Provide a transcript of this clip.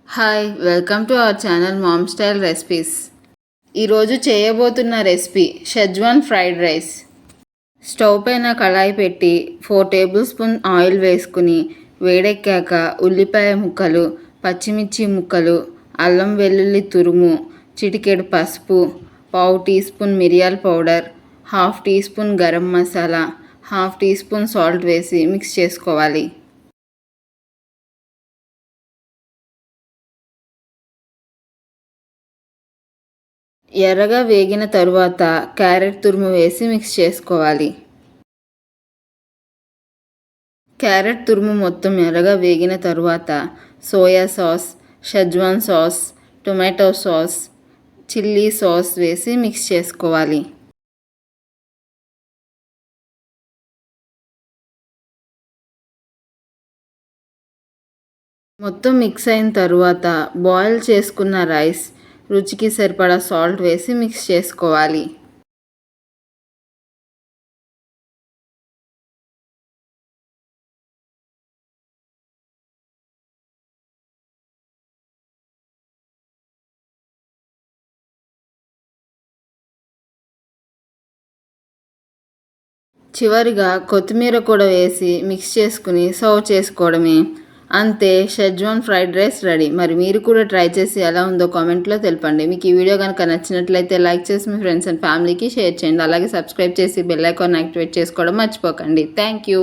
Hi welcome to our channel ma'am style recipes. ఈరోజు చేయబోతున్న recipe schezwan fried rice. Stove పైన కళాయి పెట్టి 4 టేబుల్ స్పూన్ ఆయిల్ వేసుకుని వేడెక్కాక ఉల్లిపాయ ముక్కలు, పచ్చిమిర్చి ముక్కలు, అల్లం వెల్లుల్లి తురుము, చిటికెడు పసుపు, పావు టీ స్పూన్ మిరియాల powder, half teaspoon garam masala, half teaspoon salt వేసి మిక్స్ చేసుకోవాలి. ఎర్రగా వేగిన తరువాత క్యారెట్ తురుము వేసి మిక్స్ చేసుకోవాలి. క్యారెట్ తురుము మొత్తం ఎర్రగా వేగిన తరువాత soya sauce, schezwan sauce, tomato sauce, chilli sauce వేసి మిక్స్ చేసుకోవాలి. మొత్తం మిక్స్ అయిన తరువాత బాయిల్ చేసుకున్న రైస్, రుచికి సరిపడా సాల్ట్ వేసి మిక్స్ చేసుకోవాలి. చివరిగా కొత్తిమీర కూడా వేసి మిక్స్ చేసుకుని సర్వ్ చేసుకోవడమే. అంతే, షెజ్వాన్ ఫ్రైడ్ రైస్ రెడీ. మరి మీరు కూడా ట్రై చేసి ఎలా ఉందో కామెంట్లో తెలపండి. మీకు ఈ వీడియో కనుక నచ్చినట్లయితే లైక్ చేసి మీ ఫ్రెండ్స్ అండ్ ఫ్యామిలీకి షేర్ చేయండి. అలాగే సబ్స్క్రైబ్ చేసి బెల్ ఐకాన్ యాక్టివేట్ చేసుకోవడం మర్చిపోకండి. Thank you.